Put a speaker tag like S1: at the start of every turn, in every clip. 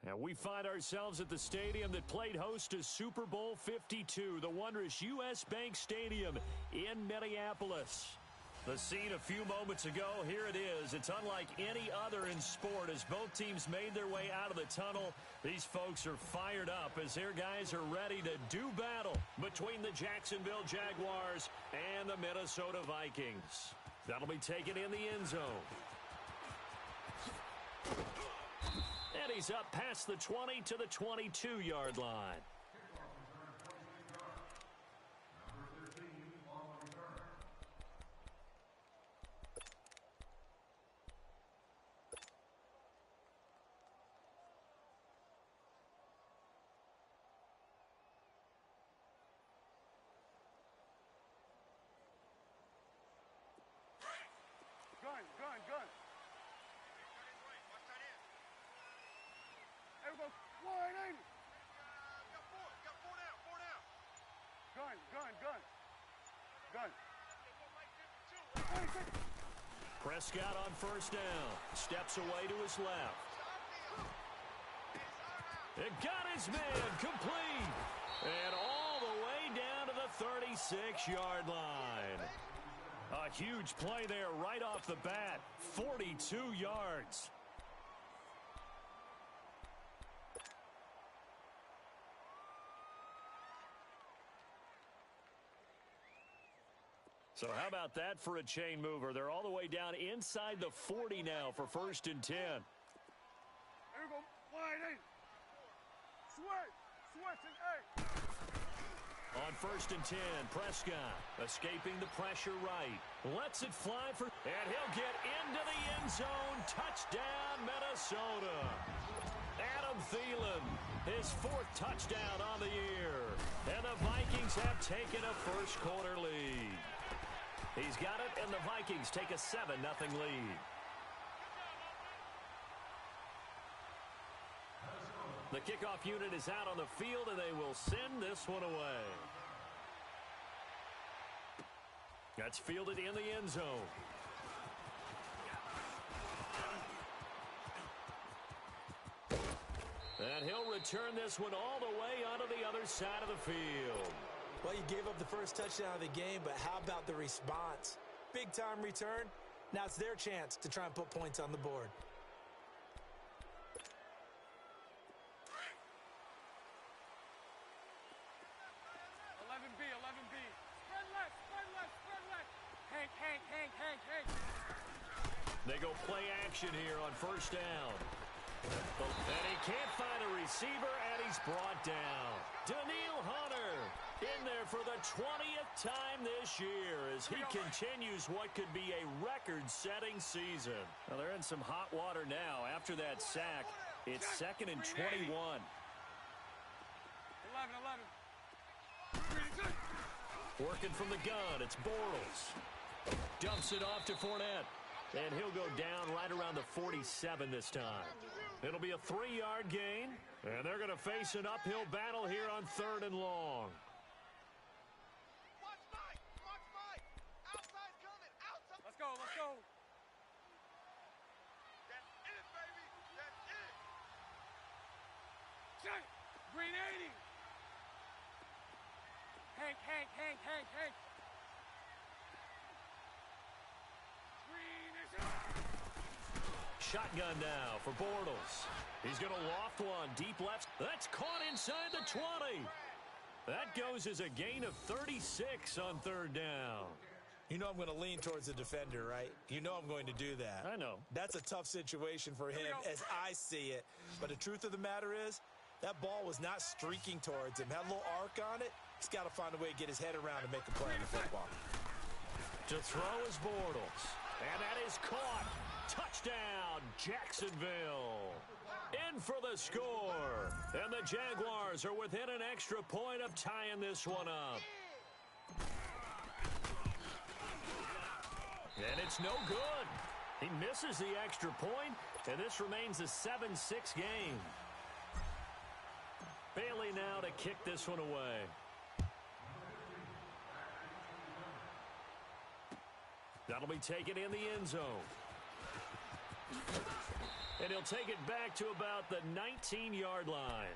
S1: And we find ourselves at the stadium that played host to Super Bowl 52, the wondrous U.S. Bank Stadium in Minneapolis. The scene a few moments ago, here it is. It's unlike any other in sport as both teams made their way out of the tunnel. These folks are fired up as their guys are ready to do battle between the Jacksonville Jaguars and the Minnesota Vikings. That'll be taken in the end zone. And he's up past the 20 to the 22-yard line.
S2: Gun. There we go. Wide in. Got four down. Gun.
S1: Prescott on first down. Steps away to his left. It got his man complete. And all the way down to the 36-yard line. A huge play there right off the bat. 42 yards. So how about that for a chain mover? They're all the way down inside the 40 now for 1st and 10.
S2: There we go. Wide in. Switch and eight.
S1: On 1st and 10, Prescott escaping the pressure right. Lets it fly for, and he'll get into the end zone. Touchdown, Minnesota. Adam Thielen, his 4th touchdown on the year. And the Vikings have taken a first-quarter lead. He's got it, and the Vikings take a 7-0 lead. The kickoff unit is out on the field, and they will send this one away. That's fielded in the end zone. And he'll return this one all the way onto the other side of the field.
S3: Well, you gave up the first touchdown of the game, but how about the response? Big-time return. Now it's their chance to try and put points on the board.
S2: Hank.
S1: They go play action here on first down. And he can't find a receiver, and he's brought down. Danielle Hunter in there for the 20th time this year as he continues what could be a record-setting season. Now, they're in some hot water now. After that sack, it's 2nd and 21.
S2: 11.
S1: Working from the gun, it's Bortles. Dumps it off to Fournette. And he'll go down right around the 47 this time. It'll be a 3-yard gain. And they're going to face an uphill battle here on 3rd and long.
S2: Watch Mike. Outside coming. Outside. Let's go. That's it, baby. That's it. Shut. Green 80. Hank.
S1: Shotgun now for Bortles. He's going to loft one deep left. That's caught inside the 20. That goes as a gain of 36 on 3rd down.
S3: You know I'm going to lean towards the defender, right? You know I'm going to do that.
S1: I know.
S3: That's a tough situation for him as I see it. But the truth of the matter is, that ball was not streaking towards him. Had a little arc on it. He's got to find a way to get his head around and make a play on the football.
S1: To throw is Bortles. And that is caught. Touchdown, Jacksonville. In for the score. And the Jaguars are within an extra point of tying this one up. And it's no good. He misses the extra point, and this remains a 7-6 game. Bailey now to kick this one away. That'll be taken in the end zone. And he'll take it back to about the 19-yard line.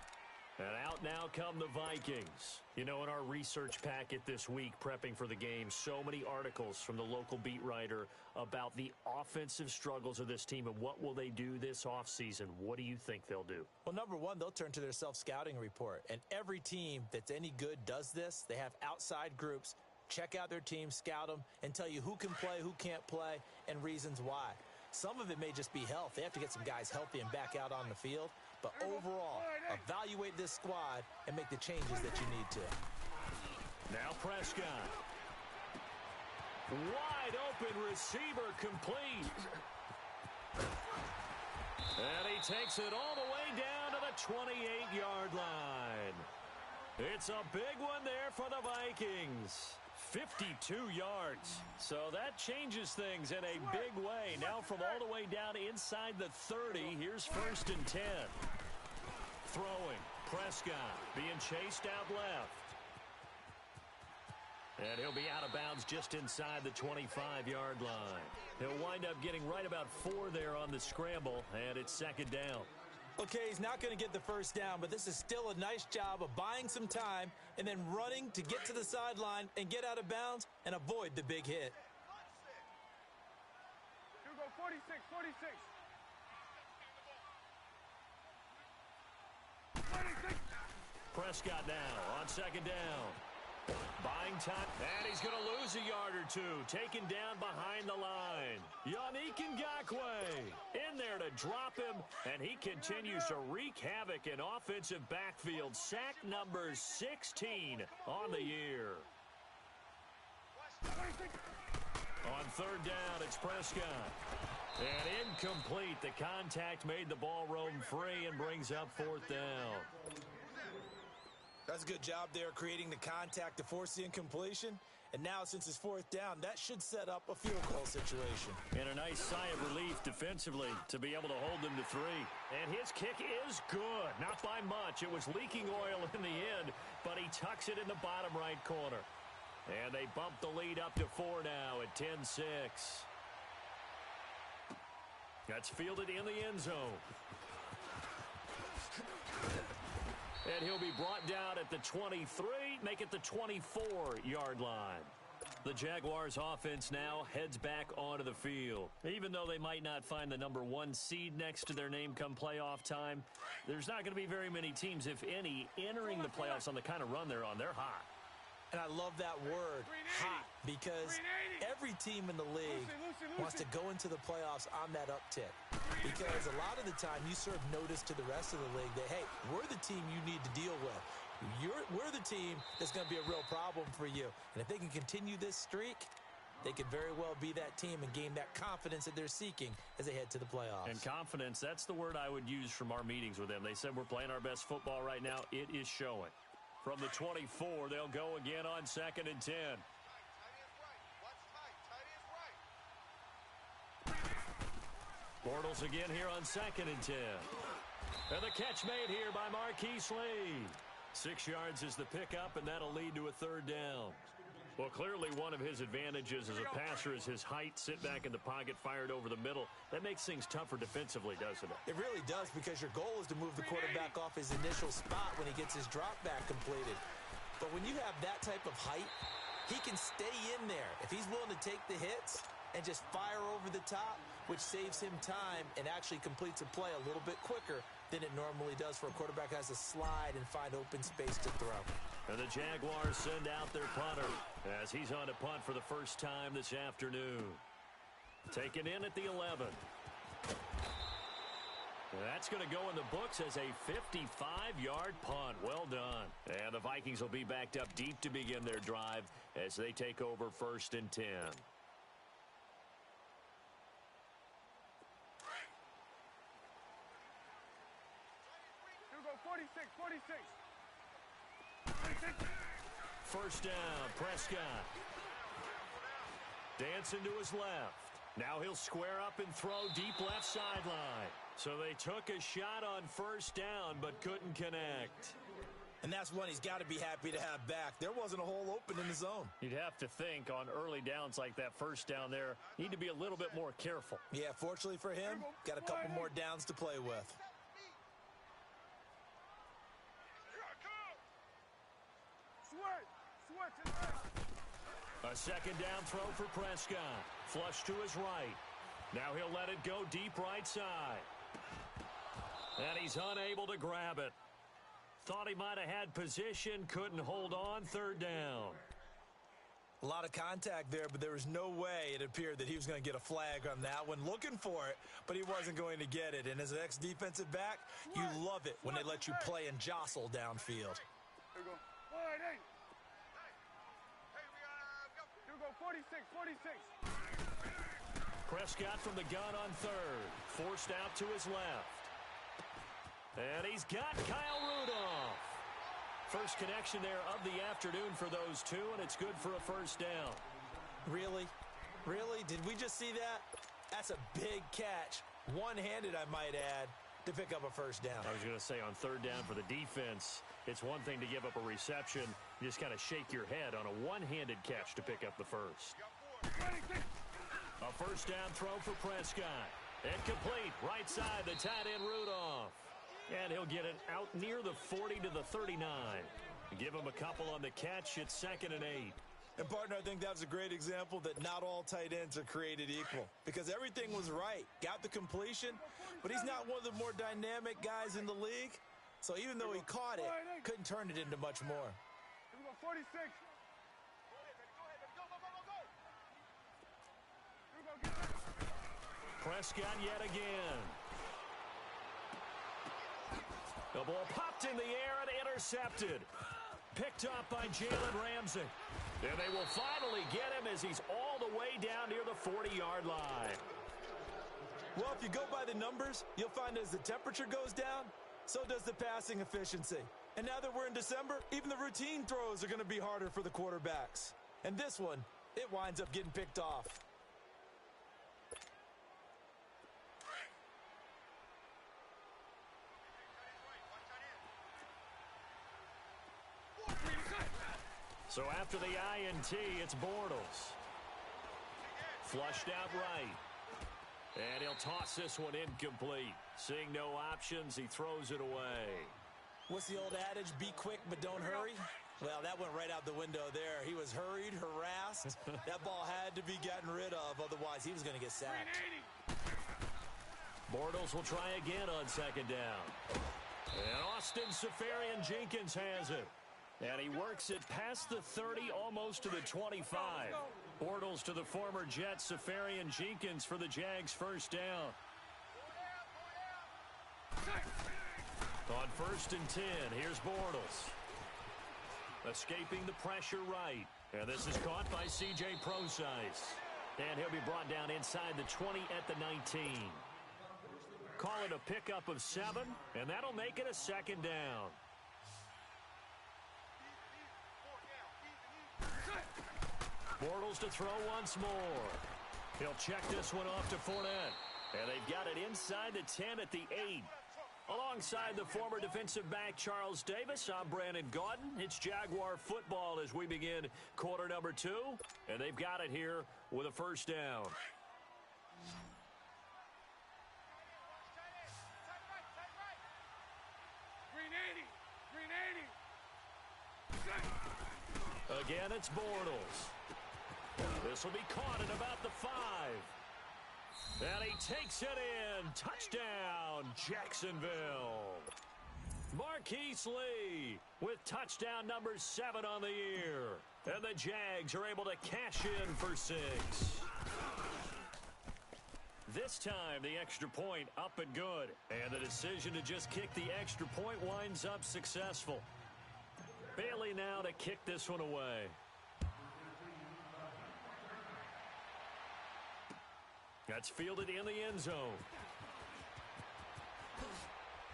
S1: And out now come the Vikings. You know, in our research packet this week, prepping for the game, so many articles from the local beat writer about the offensive struggles of this team and what will they do this offseason. What do you think they'll do?
S3: Well, number one, they'll turn to their self-scouting report. And every team that's any good does this. They have outside groups, check out their team, scout them, and tell you who can play, who can't play, and reasons why. Some of it may just be health. They have to get some guys healthy and back out on the field. But overall, evaluate this squad and make the changes that you need to.
S1: Now Prescott. Wide open receiver complete. And he takes it all the way down to the 28-yard line. It's a big one there for the Vikings. 52 yards. So that changes things in a big way. Now from all the way down inside the 30, here's 1st and 10. Throwing. Prescott being chased out left. And he'll be out of bounds just inside the 25-yard line. He'll wind up getting right about 4 there on the scramble, and it's 2nd down.
S3: Okay, he's not going to get the first down, but this is still a nice job of buying some time and then running to get to the sideline and get out of bounds and avoid the big hit.
S2: You go 46, 46. 46.
S1: Prescott now on 2nd down. Buying time, and he's going to lose a yard or two. Taken down behind the line. Yannick Ngakoue in there to drop him, and he continues to wreak havoc in offensive backfield. Sack number 16 on the year. On 3rd down, it's Prescott. And incomplete. The contact made the ball roam free and brings up 4th down.
S3: That's a good job there creating the contact to force the incompletion. And now since it's 4th down, that should set up a field goal situation.
S1: And a nice sigh of relief defensively to be able to hold them to 3. And his kick is good. Not by much. It was leaking oil in the end, but he tucks it in the bottom right corner. And they bump the lead up to 4 now at 10-6. That's fielded in the end zone. And he'll be brought down at the 23, make it the 24-yard line. The Jaguars offense now heads back onto the field. Even though they might not find the number 1 seed next to their name come playoff time, there's not going to be very many teams, if any, entering the playoffs on the kind of run they're on. They're hot.
S3: And I love that word, hot, because every team in the league wants to go into the playoffs on that uptick. Because a lot of the time you serve notice to the rest of the league that, hey, we're the team you need to deal with. We're the team that's going to be a real problem for you. And if they can continue this streak, they could very well be that team and gain that confidence that they're seeking as they head to the playoffs.
S1: And confidence, that's the word I would use from our meetings with them. They said we're playing our best football right now. It is showing. From the 24, they'll go again on 2nd and 10. Bortles again here on 2nd and 10. And the catch made here by Marquise Lee. 6 yards is the pickup, and that'll lead to a 3rd down. Well, clearly one of his advantages as a passer is his height. Sit back in the pocket, fired over the middle. That makes things tougher defensively, doesn't it?
S3: It really does, because your goal is to move the quarterback off his initial spot when he gets his drop back completed. But when you have that type of height, he can stay in there. If he's willing to take the hits and just fire over the top, which saves him time and actually completes a play a little bit quicker than it normally does for a quarterback who has to slide and find open space to throw.
S1: And the Jaguars send out their punter as he's on to punt for the first time this afternoon. Taken in at the 11. That's going to go in the books as a 55-yard punt. Well done. And the Vikings will be backed up deep to begin their drive as they take over 1st and 10.
S2: You go 46, 46.
S1: 1st down, Prescott. Dancing to his left. Now he'll square up and throw deep left sideline. So they took a shot on 1st down but couldn't connect.
S3: And that's one he's got to be happy to have back. There wasn't a hole open in the zone.
S1: You'd have to think on early downs like that first down there, need to be a little bit more careful.
S3: Yeah, fortunately for him, got a couple more downs to play with.
S1: A second down throw for Prescott. Flush to his right. Now he'll let it go deep right side. And he's unable to grab it. Thought he might have had position, couldn't hold on, third down.
S3: A lot of contact there, but there was no way it appeared that he was going to get a flag on that one. Looking for it, but he wasn't going to get it. And as an ex-defensive back, you love it when they let you play and jostle downfield.
S2: Here we go. 46.
S1: Prescott from the gun on third. Forced out to his left. And he's got Kyle Rudolph. First connection there of the afternoon for those two, and it's good for a first down.
S3: Really? Really? Did we just see that? That's a big catch. One-handed, I might add, to pick up a first down.
S1: I was going to say on third down for the defense, it's one thing to give up a reception. You just kind of shake your head on a one-handed catch to pick up the first. A first down throw for Prescott. Incomplete. Right side, the tight end Rudolph. And he'll get it out near the 40 to the 39. Give him a couple on the catch. It's 2nd and 8.
S3: And, partner, I think that was a great example that not all tight ends are created equal. Because everything was right. Got the completion, but he's not one of the more dynamic guys in the league. So even though he caught it, couldn't turn it into much more.
S2: Here we go, 46.
S1: Prescott yet again. The ball popped in the air and intercepted. Picked up by Jalen Ramsey. And they will finally get him as he's all the way down near the 40-yard line.
S3: Well, if you go by the numbers, you'll find as the temperature goes down, so does the passing efficiency. And now that we're in December, even the routine throws are going to be harder for the quarterbacks. And this one, it winds up getting picked off.
S1: So after the INT, it's Bortles. Flushed out right. And he'll toss this one incomplete. Seeing no options, he throws it away.
S3: What's the old adage? Be quick, but don't hurry? Well, that went right out the window there. He was hurried, harassed. That ball had to be gotten rid of, otherwise he was going to get sacked.
S1: Bortles will try again on second down. And Austin Seferian-Jenkins has it. And he works it past the 30, almost to the 25. Bortles to the former Jet, Seferian-Jenkins for the Jags first down. On 1st and 10, here's Bortles. Escaping the pressure right. And this is caught by C.J. Prosise. And he'll be brought down inside the 20 at the 19. Call it a pickup of 7, and that'll make it a second down. Bortles to throw once more. He'll check this one off to Fournette. And they've got it inside the 10 at the 8. Alongside the former defensive back Charles Davis, I'm Brandon Gaudin. It's Jaguar football as we begin quarter number 2. And they've got it here with a first down. Again, it's Bortles. This will be caught at about the 5. And he takes it in. Touchdown, Jacksonville. Marquise Lee with touchdown number 7 on the year. And the Jags are able to cash in for 6. This time, the extra point up and good. And the decision to just kick the extra point winds up successful. Bailey now to kick this one away. That's fielded in the end zone.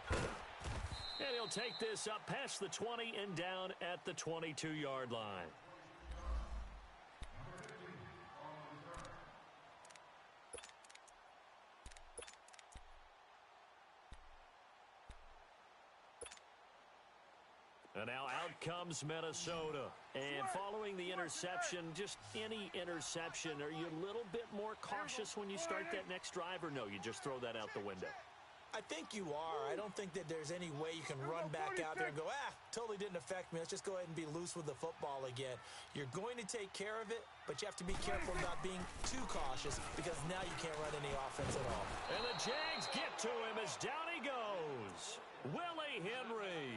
S1: And he'll take this up past the 20 and down at the 22-yard line. And now out comes Minnesota. And following the interception, just any interception, are you a little bit more cautious when you start that next drive, or no, you just throw that out the window?
S3: I think you are. I don't think that there's any way you can run back out there and go, totally didn't affect me. Let's just go ahead and be loose with the football again. You're going to take care of it, but you have to be careful about being too cautious because now you can't run any offense at all.
S1: And the Jags get to him as down he goes. Willie Henry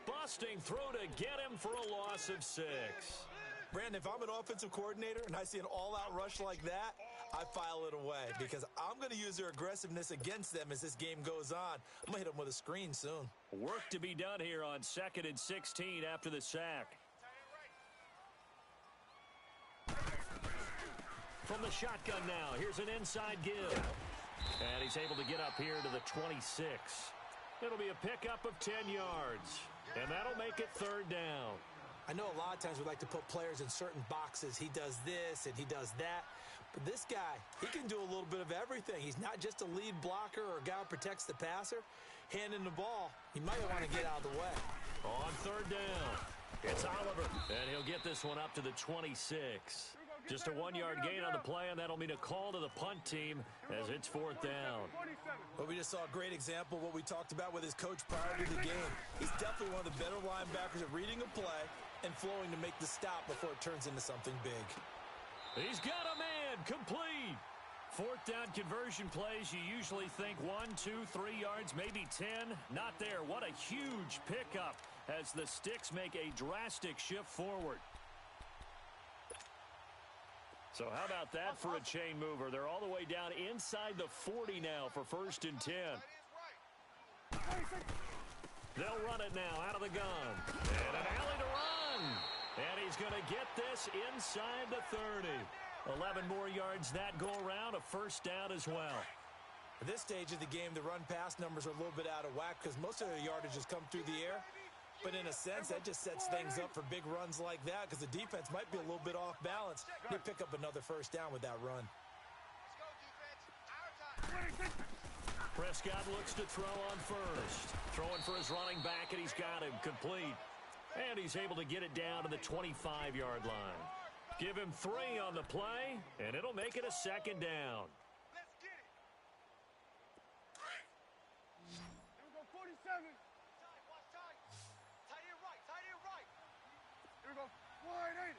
S1: busting through to get him for a loss of 6.
S3: Brandon, if I'm an offensive coordinator and I see an all-out rush like that, I file it away because I'm going to use their aggressiveness against them as this game goes on. I'm going to hit them with a screen soon.
S1: Work to be done here on 2nd and 16 after the sack. From the shotgun now, here's an inside give. And he's able to get up here to the 26. It'll be a pickup of 10 yards. And that'll make it 3rd down.
S3: I know a lot of times we like to put players in certain boxes. He does this and he does that. But this guy, he can do a little bit of everything. He's not just a lead blocker or a guy who protects the passer. Handing the ball, he might want to get out of the way.
S1: On 3rd down, it's Oliver. And he'll get this one up to the 26. Just a 1-yard gain on the play, and that'll mean a call to the punt team as it's 4th down.
S3: Well, we just saw a great example of what we talked about with his coach prior to the game. He's definitely one of the better linebackers at reading a play and flowing to make the stop before it turns into something big.
S1: He's got a man, complete. 4th down conversion plays, you usually think 1, 2, 3 yards, maybe 10. Not there. What a huge pickup as the Sticks make a drastic shift forward. So how about that for a chain mover? They're all the way down inside the 40 now for 1st and 10. They'll run it now out of the gun. And an alley to run. And he's going to get this inside the 30. 11 more yards that go around, a 1st down as well.
S3: At this stage of the game, the run-pass numbers are a little bit out of whack because most of the yardage has come through the air. But in a sense, that just sets things up for big runs like that because the defense might be a little bit off balance. They pick up another 1st down with that run.
S1: Prescott looks to throw on 1st. Throwing for his running back, and he's got him complete. And he's able to get it down to the 25-yard line. Give him 3 on the play, and it'll make it a 2nd down.
S2: Let's get it. Here we go, 47. Watch tight. Tight end right, tight end right. Here we go, 180.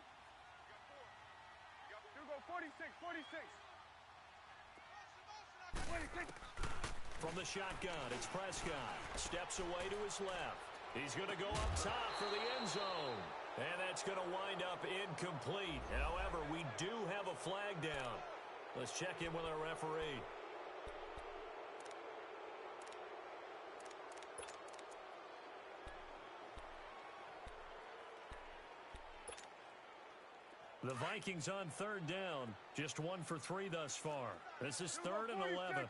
S2: Here we go, 46, 46. 26.
S1: From the shotgun, it's Prescott. Steps away to his left. He's going to go up top for the end zone. And that's going to wind up incomplete. However, we do have a flag down. Let's check in with our referee. The Vikings on 3rd down. Just 1 for 3 thus far. This is 3rd and 11.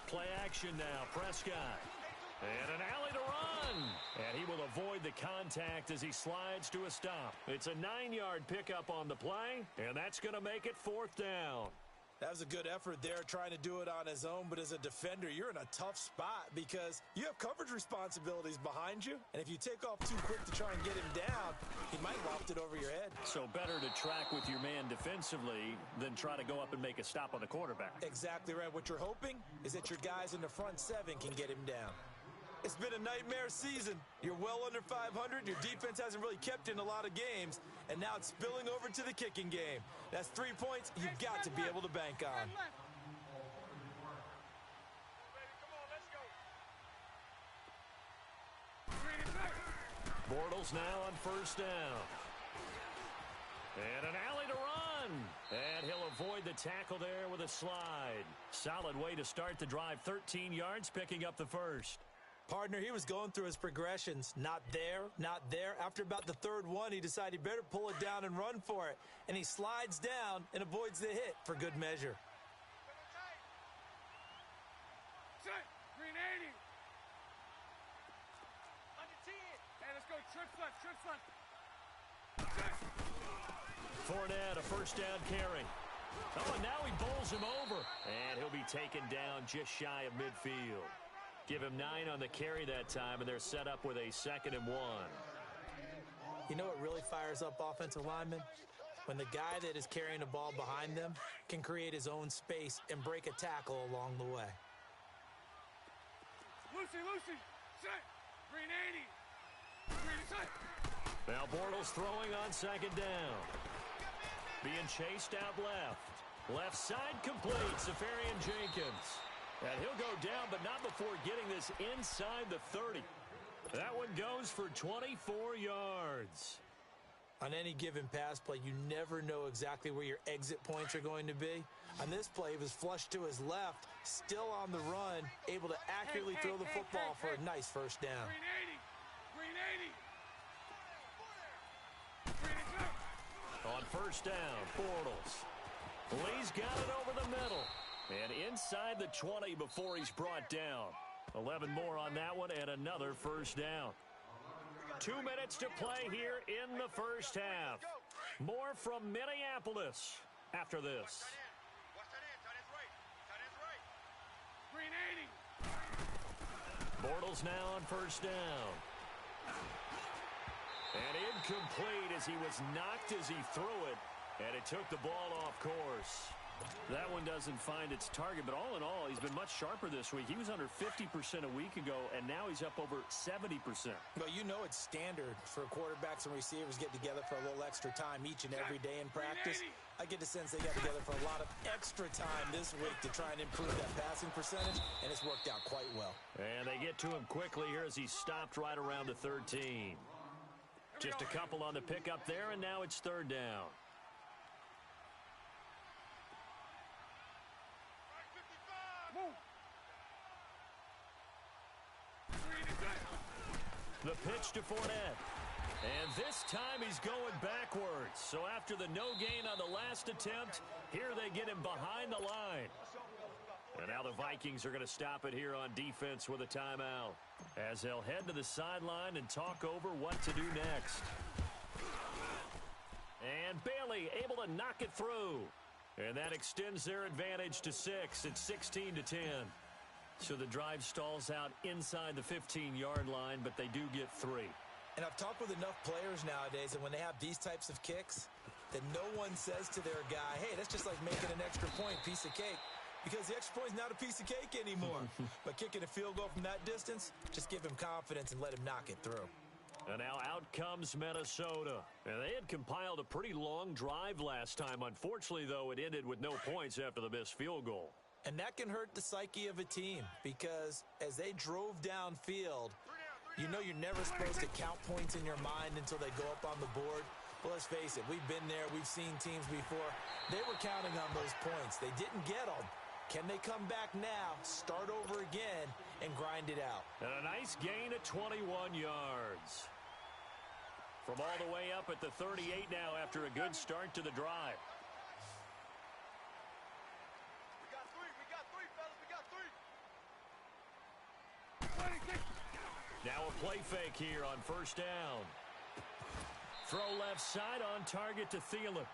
S1: Play action now. Prescott. And an alley to run. And he will avoid the contact as he slides to a stop. It's a 9-yard pickup on the play, and that's going to make it 4th down.
S3: That was a good effort there trying to do it on his own, but as a defender, you're in a tough spot because you have coverage responsibilities behind you, and if you take off too quick to try and get him down, he might loft it over your head.
S1: So better to track with your man defensively than try to go up and make a stop on the quarterback.
S3: Exactly right. What you're hoping is that your guys in the front 7 can get him down. It's been a nightmare season. You're well under 500. Your defense hasn't really kept in a lot of games, and now it's spilling over to the kicking game. That's 3 points you've got to be able to bank on.
S1: Bortles now on 1st down. And an alley to run. And he'll avoid the tackle there with a slide. Solid way to start the drive. 13 yards, picking up the 1st.
S3: Partner, he was going through his progressions. Not there, not there. After about the 3rd one, he decided he better pull it down and run for it. And he slides down and avoids the hit for good measure.
S2: Green 80. Under 10. Hey, let's go. Trips left, trips left.
S1: Fournette, a 1st down carry. Oh, and now he bowls him over. And he'll be taken down just shy of midfield. Give him 9 on the carry that time, and they're set up with a 2nd and 1.
S3: You know what really fires up offensive linemen? When the guy that is carrying the ball behind them can create his own space and break a tackle along the way.
S2: Lucy, set. Green 80. Green set.
S1: Now Bortles throwing on 2nd down. Being chased out left. Left side complete. Safarian Jenkins. And he'll go down, but not before getting this inside the 30. That one goes for 24 yards.
S3: On any given pass play, you never know exactly where your exit points are going to be. On this play, he was flushed to his left, still on the run, able to accurately throw the football for a nice first down.
S2: Green 80. Green 80.
S1: On first down, Bortles. Lee's got it over the middle. And inside the 20 before he's brought down. 11 more on that one and another first down. 2 minutes to play here in the first half. More from Minneapolis after this.
S2: Green 80.
S1: Bortles now on first down. And incomplete as he was knocked as he threw it. And it took the ball off course. That one doesn't find its target, but all in all, he's been much sharper this week. He was under 50% a week ago, and now he's up over 70%.
S3: Well, you know it's standard for quarterbacks and receivers get together for a little extra time each and every day in practice. I get the sense they got together for a lot of extra time this week to try and improve that passing percentage, and it's worked out quite well.
S1: And they get to him quickly here as he stopped right around the 13. Just a couple on the pickup there, and now it's 3rd down. The pitch to Fournette. And this time he's going backwards. So after the no gain on the last attempt, here they get him behind the line. And now the Vikings are going to stop it here on defense with a timeout, as they'll head to the sideline and talk over what to do next. And Bailey able to knock it through. And that extends their advantage to 6. It's 16-10. So the drive stalls out inside the 15-yard line, but they do get 3.
S3: And I've talked with enough players nowadays, and when they have these types of kicks, that no one says to their guy, hey, that's just like making an extra point, piece of cake. Because the extra point is not a piece of cake anymore. But kicking a field goal from that distance, just give him confidence and let him knock it through.
S1: And now out comes Minnesota. And they had compiled a pretty long drive last time. Unfortunately, though, it ended with no points after the missed field goal.
S3: And that can hurt the psyche of a team, because as they drove downfield, you know you're never supposed to count points in your mind until they go up on the board. But let's face it, we've been there, we've seen teams before. They were counting on those points. They didn't get them. Can they come back now, start over again, and grind it out?
S1: And a nice gain of 21 yards. From all the way up at the 38 now after a good start to the drive. Now a play fake here on first down. Throw left side on target to Thielen.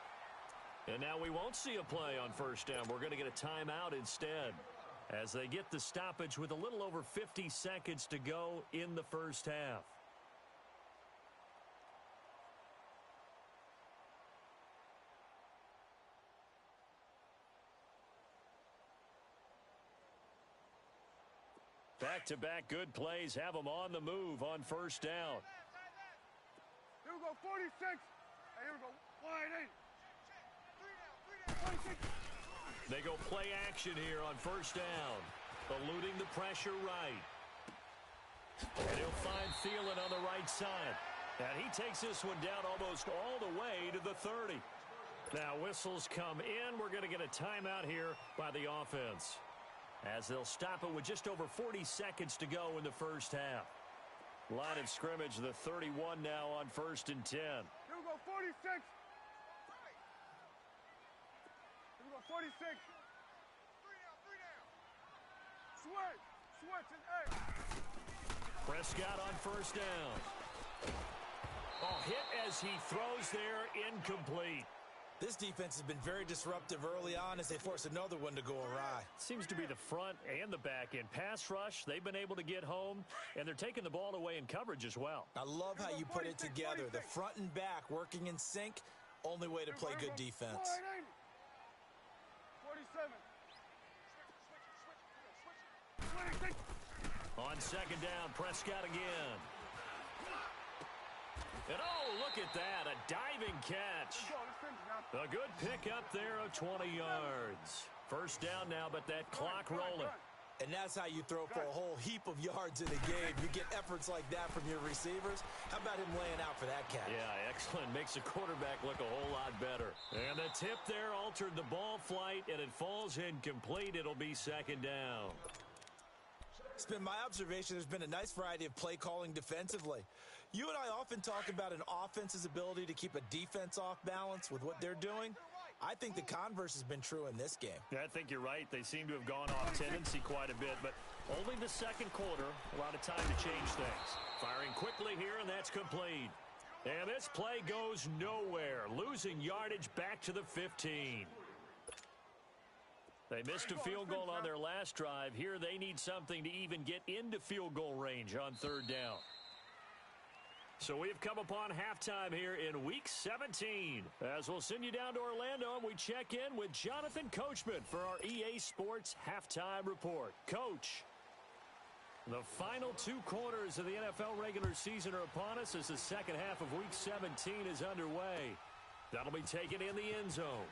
S1: And now we won't see a play on first down. We're going to get a timeout instead, as they get the stoppage with a little over 50 seconds to go in the first half. Back-to-back good plays have them on the move on first down.
S2: Here we go, 46. Hey, here we go, wide 8.
S1: They go play action here on first down, eluding the pressure right. And he'll find Thielen on the right side. And he takes this one down almost all the way to the 30. Now whistles come in. We're going to get a timeout here by the offense, as they'll stop it with just over 40 seconds to go in the first half. Line of scrimmage, the 31 now on 1st and 10.
S2: Here we go, 46. Here we go, 46. 3 down. Switch, and 8.
S1: Prescott on first down. Oh, hit as he throws there, incomplete.
S3: This defense has been very disruptive early on as they force another one to go awry.
S1: Seems to be the front and the back end. Pass rush, they've been able to get home, and they're taking the ball away in coverage as well.
S3: I love how you put it together. The front and back working in sync, only way to play good defense.
S2: 47.
S1: On second down, Prescott again. And oh, look at that, a diving catch. A good pickup there of 20 yards. First down now, but that clock rolling.
S3: And that's how you throw for a whole heap of yards in a game. You get efforts like that from your receivers. How about him laying out for that catch?
S1: Yeah, excellent. Makes the quarterback look a whole lot better. And the tip there altered the ball flight, and it falls incomplete. It'll be second down.
S3: It's been my observation there's been a nice variety of play calling defensively. You and I often talk about an offense's ability to keep a defense off balance with what they're doing. I think the converse has been true in this game.
S1: Yeah, I think you're right. They seem to have gone off tendency quite a bit, but only the second quarter, a lot of time to change things. Firing quickly here, and that's complete. And this play goes nowhere, losing yardage back to the 15. They missed a field goal on their last drive. Here they need something to even get into field goal range on third down. So we have come upon halftime here in Week 17. As we'll send you down to Orlando, and we check in with Jonathan Coachman for our EA Sports Halftime Report. Coach, the final two quarters of the NFL regular season are upon us as the second half of Week 17 is underway. That'll be taken in the end zone.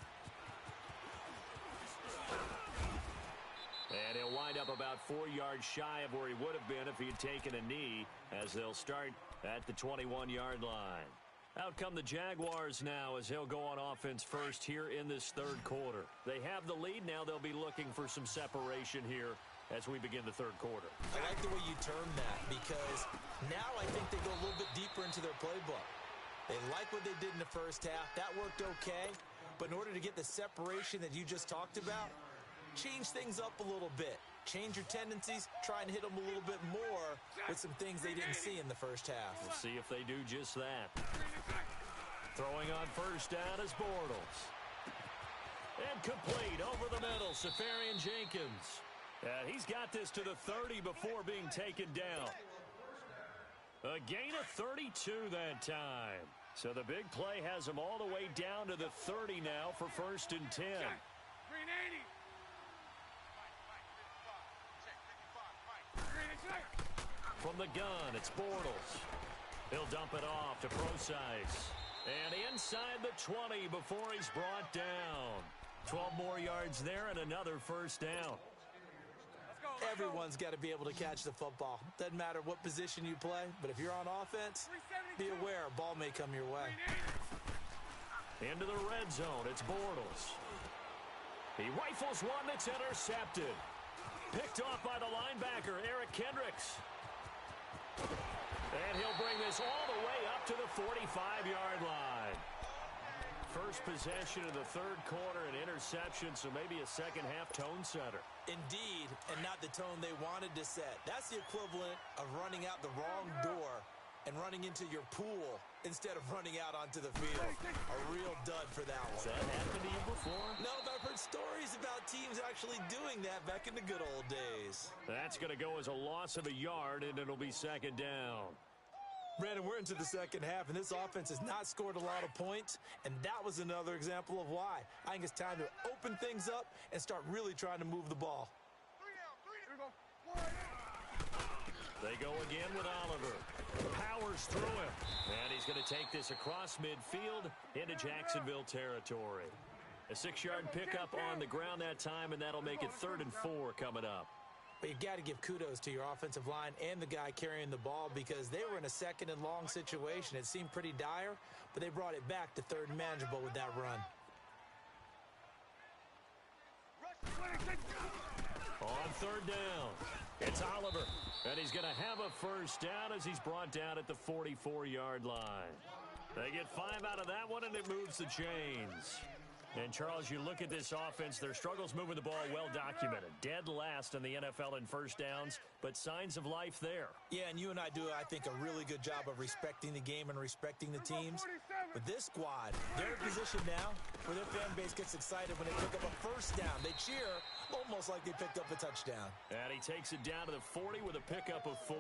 S1: And he'll wind up about 4 yards shy of where he would have been if he had taken a knee, as they'll start at the 21-yard line. Out come the Jaguars now as he'll go on offense first here in this third quarter. They have the lead. Now they'll be looking for some separation here as we begin the third quarter.
S3: I like the way you term that because now I think they go a little bit deeper into their playbook. They like what they did in the first half. That worked okay. But in order to get the separation that you just talked about, change things up a little bit. Change your tendencies. Try and hit them a little bit more with some things they didn't see in the first half.
S1: We'll see if they do just that. Throwing on first down is Bortles. And complete over the middle, Safarian Jenkins. And he's got this to the 30 before being taken down. A gain of 32 that time. So the big play has him all the way down to the 30 now for first and 10. From the gun, it's Bortles. He'll dump it off to Procise. And inside the 20 before he's brought down. 12 more yards there and another first down.
S3: Everyone's got to be able to catch the football. Doesn't matter what position you play, but if you're on offense, be aware a ball may come your way.
S1: Into the red zone, it's Bortles. He rifles one that's intercepted. Picked off by the linebacker, Eric Kendricks. And he'll bring this all the way up to the 45-yard line. First possession of the third quarter, an interception, so maybe a second-half tone setter.
S3: Indeed, and not the tone they wanted to set. That's the equivalent of running out the wrong door and running into your pool instead of running out onto the field. A real dud for that one.
S1: Has that happened to you before?
S3: No, but I've heard stories about teams actually doing that back in the good old days.
S1: That's going to go as a loss of a yard, and it'll be second down.
S3: Brandon, we're into the second half, and this offense has not scored a lot of points, and that was another example of why. I think it's time to open things up and start really trying to move the ball.
S1: They go again with Oliver. Powers through him. And he's going to take this across midfield into Jacksonville territory. A 6-yard pickup on the ground that time, and that'll make it 3rd and 4 coming up.
S3: But you've got to give kudos to your offensive line and the guy carrying the ball because they were in a second and long situation. It seemed pretty dire, but they brought it back to 3rd and manageable with that run.
S1: On 3rd down, it's Oliver. And he's going to have a first down as he's brought down at the 44-yard line. They get 5 out of that one, and it moves the chains. And, Charles, you look at this offense, their struggles moving the ball well documented. Dead last in the NFL in first downs, but signs of life there.
S3: Yeah, and you and I do, I think, a really good job of respecting the game and respecting the teams. But this squad, they're in position now where their fan base gets excited when they pick up a first down. They cheer almost like they picked up a touchdown.
S1: And he takes it down to the 40 with a pickup of 4.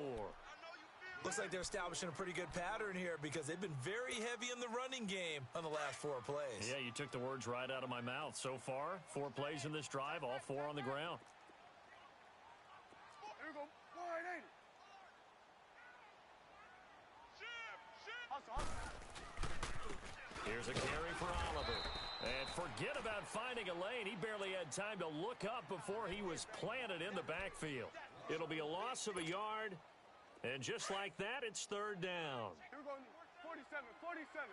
S3: Looks like they're establishing a pretty good pattern here because they've been very heavy in the running game on the last 4 plays.
S1: Yeah, you took the words right out of my mouth. So far, 4 plays in this drive, all 4 on the ground.
S2: Here we go. 180.
S1: Here's a carry for Oliver. And forget about finding a lane. He barely had time to look up before he was planted in the backfield. It'll be a loss of a yard. And just like that, it's 3rd down.
S2: Here we go. 47, 47.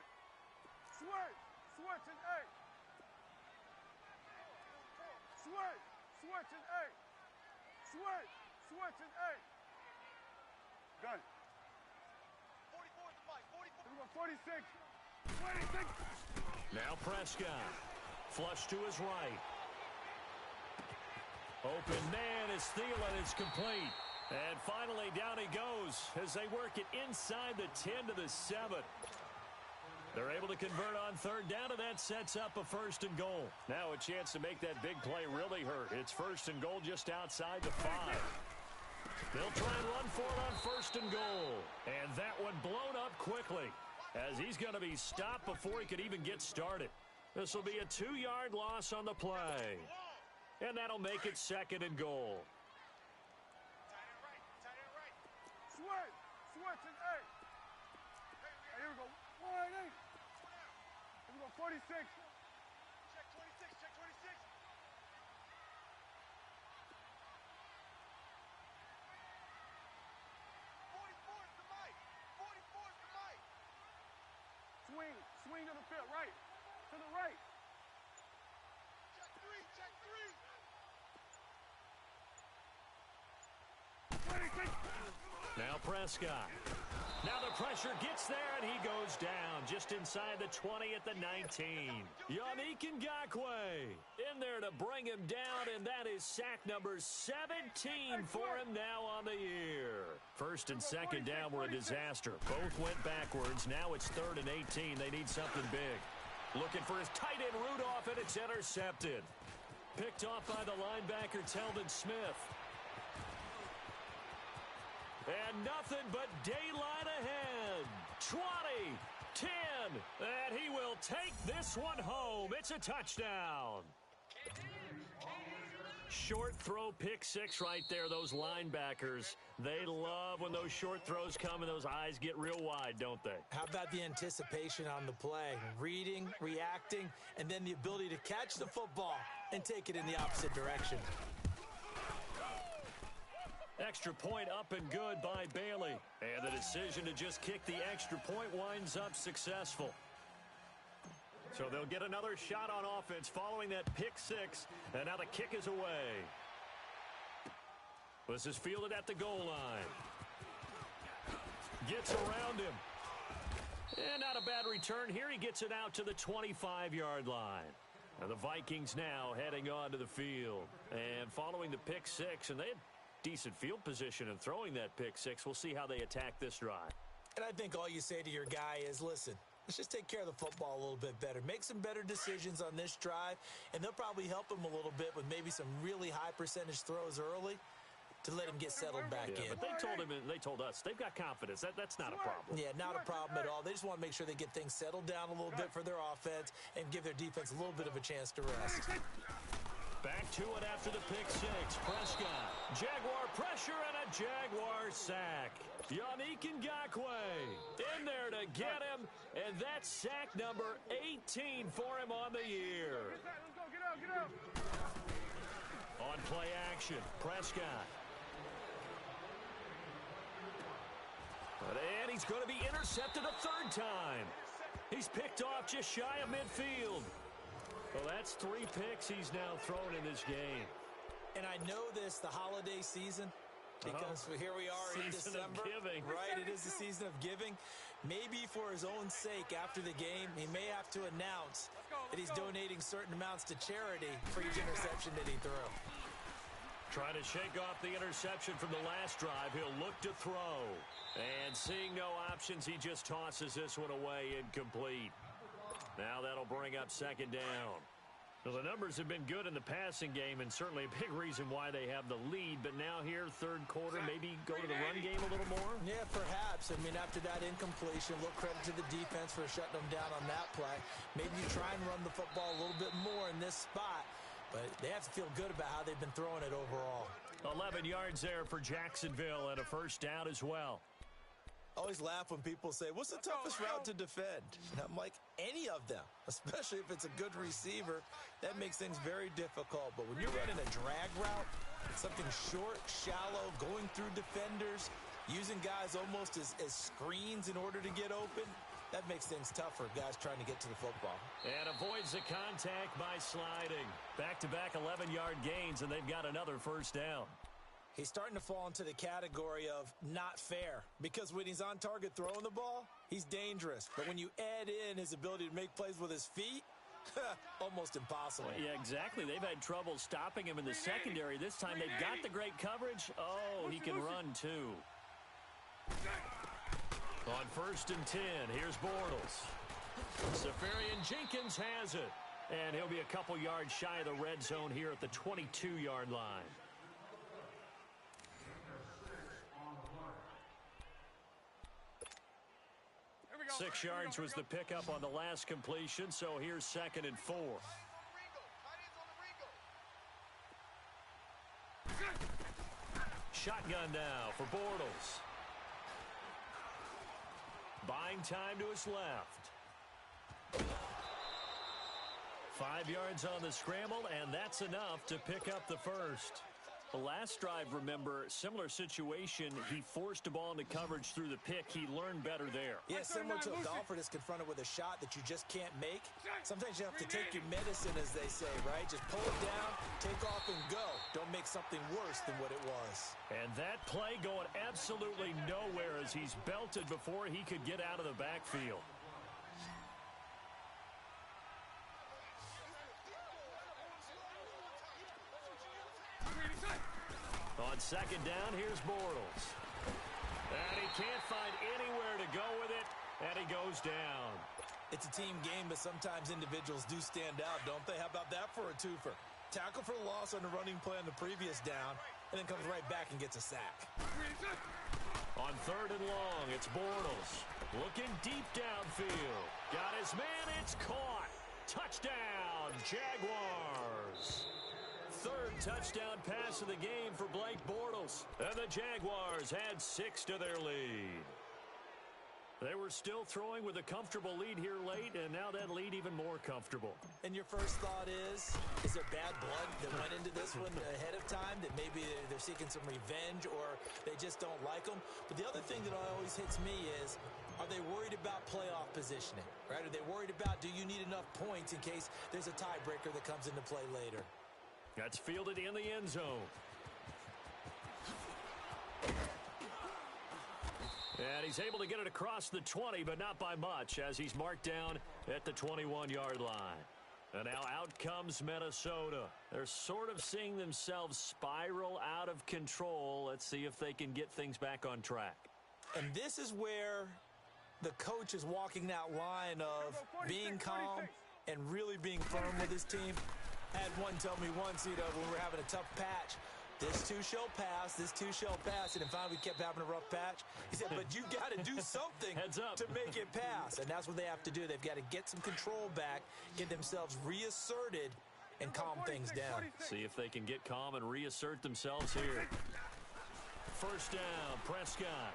S2: Switch. Switch and 8. Switch. Switch and 8. Switch. Switch and 8. Done. 44 is the mic. 44. Here we go. 46. 26.
S1: Now Prescott. Flush to his right. Open man is Thielen. It's complete. And finally, down he goes as they work it inside the 10 to the 7. They're able to convert on 3rd down, and that sets up a 1st and goal. Now a chance to make that big play really hurt. It's 1st and goal just outside the 5. They'll try and run for it on 1st and goal. And that one blown up quickly as he's going to be stopped before he could even get started. This will be a 2-yard loss on the play. And that'll make it 2nd and goal.
S2: Switch and 8. Hey, here we go. 180. Here we go. 46. Check 26. Check 26. 44 is the mic. 44 is the mic. Swing. Swing to the field. Right. To the right. Check 3. Check 3. 26.
S1: Now Prescott. Now the pressure gets there, and he goes down just inside the 20 at the 19. Yannick Ngakoue in there to bring him down, and that is sack number 17 for him now on the year. 1st and 2nd down were a disaster. Both went backwards. Now it's 3rd and 18. They need something big. Looking for his tight end Rudolph, and it's intercepted. Picked off by the linebacker Telvin Smith. And nothing but daylight ahead. 20, 10, and he will take this one home. It's a touchdown. Short throw, pick 6 right there. Those linebackers, they love when those short throws come and those eyes get real wide, don't they?
S3: How about the anticipation on the play? Reading, reacting, and then the ability to catch the football and take it in the opposite direction.
S1: Extra point up and good by Bailey. And the decision to just kick the extra point winds up successful. So they'll get another shot on offense following that pick 6. And now the kick is away. This is fielded at the goal line. Gets around him. And not a bad return here. He gets it out to the 25-yard line. And the Vikings now heading on to the field. And following the pick 6, and they had decent field position and throwing that pick 6. We'll see how they attack this drive.
S3: And I think all you say to your guy is, listen, let's just take care of the football a little bit better. Make some better decisions on this drive, and they'll probably help him a little bit with maybe some really high percentage throws early to let him get settled back in.
S1: But they told us they've got confidence. That's not a problem.
S3: Yeah, not a problem at all. They just want to make sure they get things settled down a little bit for their offense and give their defense a little bit of a chance to rest.
S1: Back to it after the pick 6. Prescott. Jaguar pressure and a Jaguar sack. Yannick Ngakoue in there to get him. And that's sack number 18 for him on the year.
S2: Let's go. Get out. Get out.
S1: On play action. Prescott. And he's going to be intercepted a 3rd time. He's picked off just shy of midfield. Well, that's 3 picks he's now thrown in this game.
S3: And I know this, the holiday season, because here we are in December.
S1: Season of giving.
S3: Right, it is the season of giving. Maybe for his own sake after the game, he may have to announce that he's donating certain amounts to charity for each interception that he threw.
S1: Trying to shake off the interception from the last drive. He'll look to throw. And seeing no options, he just tosses this one away incomplete. Now that'll bring up second down. Well, the numbers have been good in the passing game and certainly a big reason why they have the lead. But now here, third quarter, maybe go to the run game a little more?
S3: Yeah, perhaps. I mean, after that incompletion, a little credit to the defense for shutting them down on that play. Maybe you try and run the football a little bit more in this spot. But they have to feel good about how they've been throwing it overall.
S1: 11 yards there for Jacksonville and a first down as well.
S3: I always laugh when people say, what's the toughest route to defend? And I'm like, any of them, especially if it's a good receiver. That makes things very difficult. But when you're running a drag route, something short, shallow, going through defenders, using guys almost as screens in order to get open, that makes things tough for guys trying to get to the football.
S1: And avoids the contact by sliding. Back-to-back 11-yard gains, and they've got another first down.
S3: He's starting to fall into the category of not fair because when he's on target throwing the ball, he's dangerous. But when you add in his ability to make plays with his feet, almost impossible.
S1: Yeah, exactly. They've had trouble stopping him in the secondary. This time they've got the great coverage. Oh, he can run too. On 1st and 10, here's Bortles. Safarian Jenkins has it. And he'll be a couple yards shy of the red zone here at the 22-yard line. 6 yards was the pickup on the last completion, so here's 2nd and 4. Shotgun now for Bortles. Buying time to his left. 5 yards on the scramble, and that's enough to pick up the first. The last drive, remember, similar situation. He forced a ball into coverage through the pick. He learned better there.
S3: Yeah, similar to a golfer that's confronted with a shot that you just can't make. Sometimes you have to take your medicine, as they say, right? Just pull it down, take off, and go. Don't make something worse than what it was.
S1: And that play going absolutely nowhere as he's belted before he could get out of the backfield. On 2nd down, here's Bortles. And he can't find anywhere to go with it, and he goes down.
S3: It's a team game, but sometimes individuals do stand out, don't they? How about that for a twofer? Tackle for loss on the running play on the previous down, and then comes right back and gets a sack.
S1: On 3rd and long, it's Bortles. Looking deep downfield. Got his man, it's caught. Touchdown, Jaguars. 3rd touchdown pass of the game for Blake Bortles. And the Jaguars had 6 to their lead. They were still throwing with a comfortable lead here late, and now that lead even more comfortable.
S3: And your first thought is there bad blood that went into this one ahead of time, that maybe they're seeking some revenge or they just don't like them? But the other thing that always hits me is, are they worried about playoff positioning, right? Are they worried about, do you need enough points in case there's a tiebreaker that comes into play later?
S1: That's fielded in the end zone. And he's able to get it across the 20, but not by much, as he's marked down at the 21-yard line. And now out comes Minnesota. They're sort of seeing themselves spiral out of control. Let's see if they can get things back on track.
S3: And this is where the coach is walking that line of being calm and really being firm with his team. I had one tell me once, when we were having a tough patch, this too shall pass, this too shall pass, and then finally we kept having a rough patch. He said, but you got to do something to make it pass, and that's what they have to do. They've got to get some control back, get themselves reasserted, and calm things down.
S1: See if they can get calm and reassert themselves here. First down, Prescott.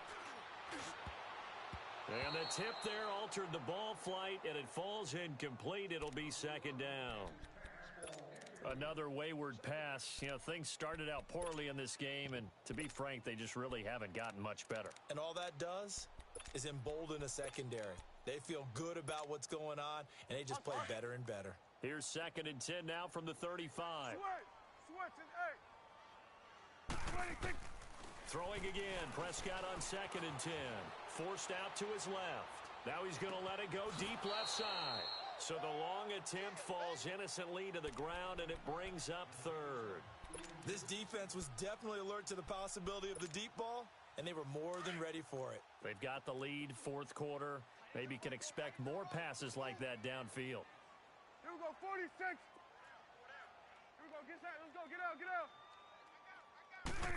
S1: And the tip there altered the ball flight, and it falls incomplete. It'll be 2nd down. Another wayward pass. Things started out poorly in this game, and to be frank, they just really haven't gotten much better.
S3: And all that does is embolden a secondary. They feel good about what's going on, and they just play better and better.
S1: Here's 2nd and 10 now from the 35. Throwing again, Prescott on 2nd and 10. forced out to his left. Now he's going to let it go deep left side. So the long attempt falls innocently to the ground, and it brings up third.
S3: This defense was definitely alert to the possibility of the deep ball, and they were more than ready for it.
S1: They've got the lead, fourth quarter. Maybe can expect more passes like that downfield.
S2: Here we go, 46. Here we go, get that. Let's go, get out, get out.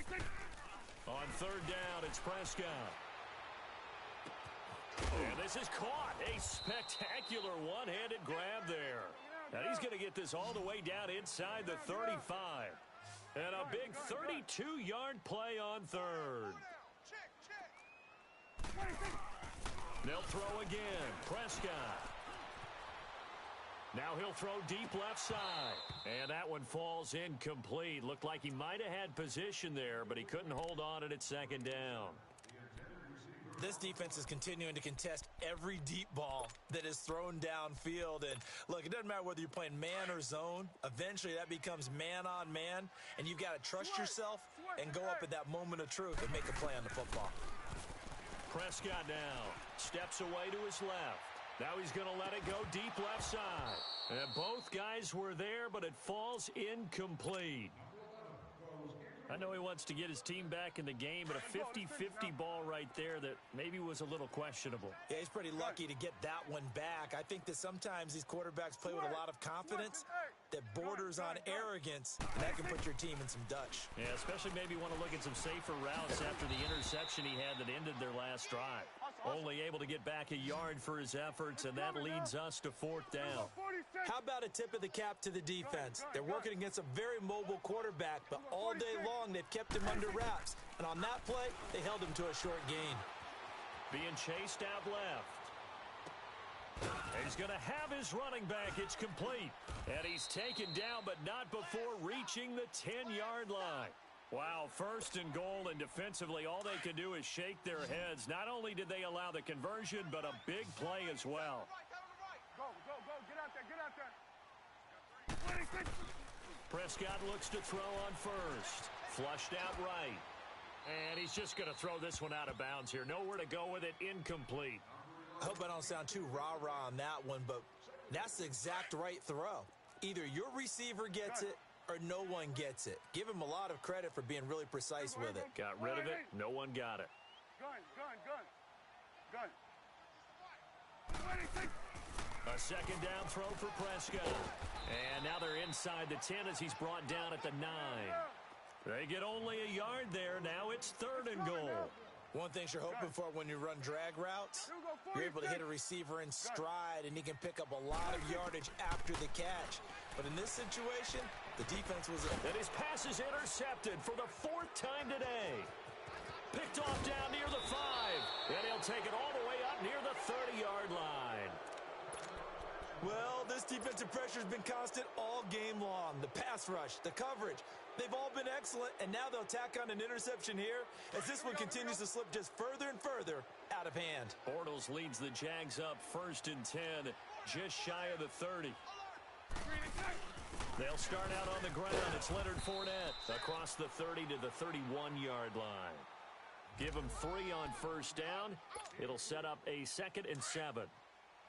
S2: 26.
S1: On third down, it's Prescott. And this is caught. A spectacular one-handed grab there. Now he's going to get this all the way down inside the 35. And a big 32-yard play on third. They'll throw again. Prescott. Now he'll throw deep left side. And that one falls incomplete. Looked like he might have had position there, but he couldn't hold on at second down.
S3: This defense is continuing to contest every deep ball that is thrown downfield. And, look, it doesn't matter whether you're playing man or zone. Eventually, that becomes man-on-man, and you've got to trust yourself and go up at that moment of truth and make a play on the football.
S1: Prescott now steps away to his left. Now he's going to let it go deep left side. And both guys were there, but it falls incomplete. I know he wants to get his team back in the game, but a 50-50 ball right there that maybe was a little questionable.
S3: Yeah, he's pretty lucky to get that one back. I think that sometimes these quarterbacks play with a lot of confidence that borders on arrogance, and that can put your team in some Dutch.
S1: Yeah, especially maybe want to look at some safer routes after the interception he had that ended their last drive. Only able to get back a yard for his efforts, and that leads us to fourth down.
S3: How about a tip of the cap to the defense? They're working against a very mobile quarterback, but all day long they've kept him under wraps. And on that play, they held him to a short gain.
S1: Being chased out left. He's going to have his running back. It's complete. And he's taken down, but not before reaching the 10-yard line. Wow, first and goal, and defensively, all they can do is shake their heads. Not only did they allow the conversion, but a big play as well.
S2: Go, go, go. Get out there, get out there. 26.
S1: Prescott looks to throw on first. Flushed out right. And he's just going to throw this one out of bounds here. Nowhere to go with it. Incomplete.
S3: I hope I don't sound too rah-rah on that one, but that's the exact right throw. Either your receiver gets it or no one gets it. Give him a lot of credit for being really precise with it.
S1: Got rid of it. No one got it.
S2: Gun. 26.
S1: A second down throw for Prescott. And now they're inside the 10 as he's brought down at the 9. They get only a yard there. Now it's third and goal.
S3: One thing you're hoping for when you run drag routes, you're able to hit a receiver in stride, and he can pick up a lot of yardage after the catch. But in this situation, the defense was...
S1: And his pass is intercepted for the fourth time today. Picked off down near the 5. And he'll take it all the way up near the 30-yard line.
S3: Well, this defensive pressure has been constant all game long. The pass rush, the coverage, they've all been excellent, and now they'll tack on an interception here as this one continues to slip just further and further out of hand.
S1: Bortles leads the Jags up first and 10, just shy of the 30. They'll start out on the ground. It's Leonard Fournette across the 30 to the 31-yard line. Give them 3 on first down. It'll set up a 2nd and 7.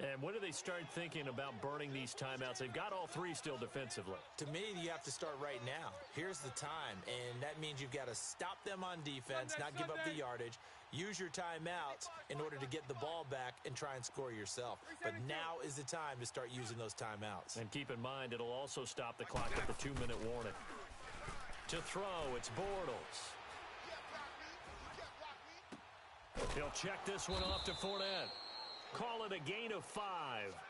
S1: And when do they start thinking about burning these timeouts? They've got all 3 still defensively.
S3: To me, you have to start right now. Here's the time, and that means you've got to stop them on defense, not give up the yardage, use your timeouts in order to get the ball back and try and score yourself. But now is the time to start using those timeouts.
S1: And keep in mind, it'll also stop the clock at the 2-minute warning. To throw, it's Bortles. He'll check this one off to Fournette. Call it a gain of 5,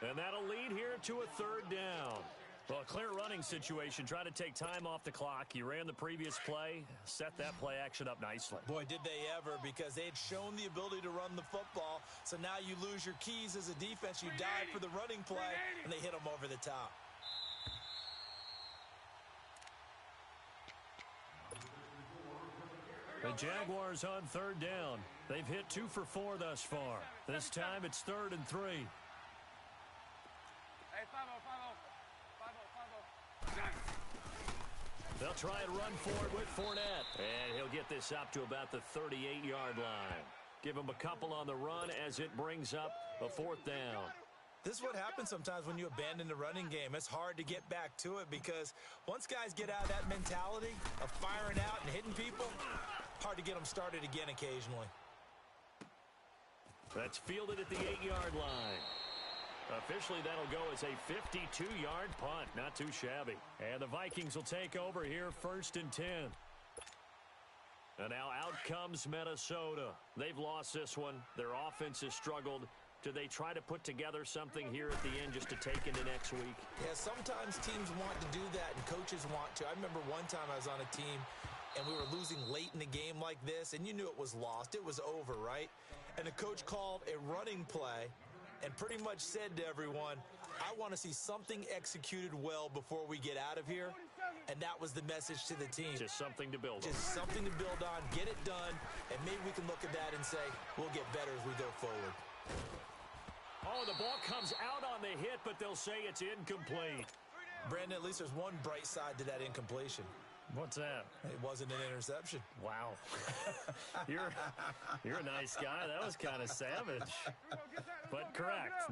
S1: and that'll lead here to a third down. Well, a clear running situation. Try to take time off the clock. You ran the previous play, set that play action up nicely.
S3: Boy, did they ever, because they had shown the ability to run the football. So now you lose your keys as a defense. You dive for the running play, and they hit them over the top.
S1: The Jaguars on third down. They've hit 2 for 4 thus far. This time it's 3rd and 3.
S2: Hey, 5-0.
S1: They'll try and run for it with Fournette. And he'll get this up to about the 38-yard line. Give them a couple on the run as it brings up a 4th down.
S3: This is what happens sometimes when you abandon the running game. It's hard to get back to it because once guys get out of that mentality of firing out and hitting people, hard to get them started again occasionally.
S1: That's fielded at the 8-yard line. Officially, that'll go as a 52-yard punt. Not too shabby. And the Vikings will take over here 1st and 10. And now out comes Minnesota. They've lost this one. Their offense has struggled. Do they try to put together something here at the end just to take into next week?
S3: Yeah, sometimes teams want to do that and coaches want to. I remember one time I was on a team and we were losing late in the game like this, and you knew it was lost. It was over, right? And the coach called a running play and pretty much said to everyone, I want to see something executed well before we get out of here. And that was the message to the team.
S1: Just something to build on.
S3: Just something to build on, get it done, and maybe we can look at that and say, we'll get better as we go forward.
S1: Oh, the ball comes out on the hit, but they'll say it's incomplete.
S3: Brandon, at least there's one bright side to that incompletion.
S1: What's that?
S3: It wasn't an interception.
S1: Wow. You're a nice guy. That was kind of savage. But correct.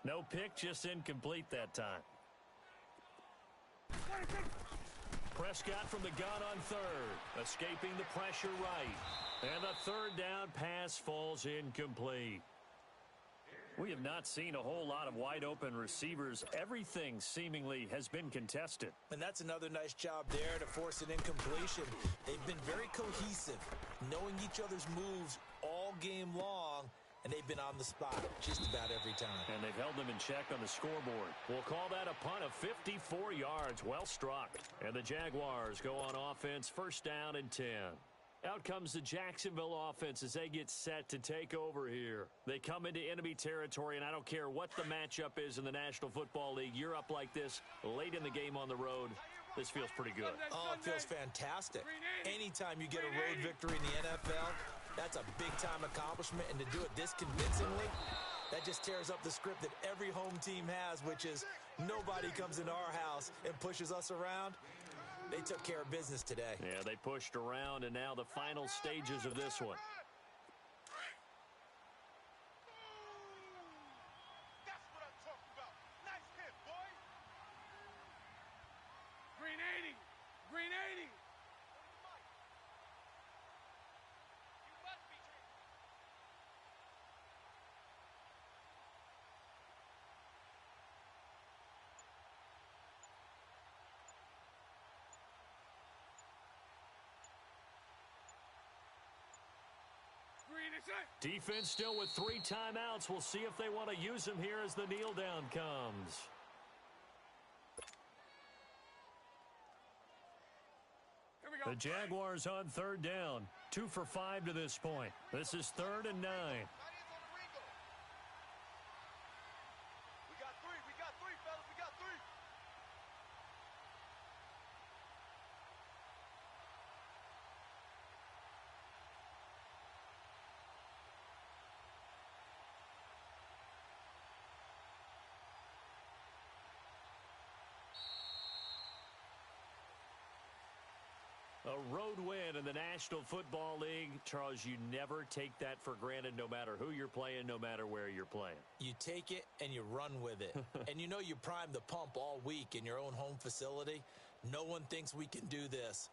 S1: No pick, just incomplete that time. Prescott from the gun on 3rd. Escaping the pressure right. And the 3rd down pass falls incomplete. We have not seen a whole lot of wide-open receivers. Everything seemingly has been contested.
S3: And that's another nice job there to force an incompletion. They've been very cohesive, knowing each other's moves all game long, and they've been on the spot just about every time.
S1: And they've held them in check on the scoreboard. We'll call that a punt of 54 yards. Well struck. And the Jaguars go on offense, 1st down and 10. Out comes the Jacksonville offense as they get set to take over here. They come into enemy territory, and I don't care what the matchup is in the National Football League. You're up like this late in the game on the road. This feels pretty good.
S3: Oh, it feels fantastic. Anytime you get a road victory in the NFL, that's a big-time accomplishment, and to do it this convincingly, that just tears up the script that every home team has, which is nobody comes into our house and pushes us around. They took care of business today.
S1: Yeah, they pushed around, and now the final stages of this one.
S2: That's what I'm talking about. Nice hit, boy. Green 80. Green 80. You must be
S1: Defense still with 3 timeouts. We'll see if they want to use them here as the kneel down comes. The Jaguars on 3rd down. 2 for 5 to this point. This is 3rd and 9. A road win in the National Football League. Charles, you never take that for granted no matter who you're playing, no matter where you're playing.
S3: You take it and you run with it. And you know you primed the pump all week in your own home facility. No one thinks we can do this.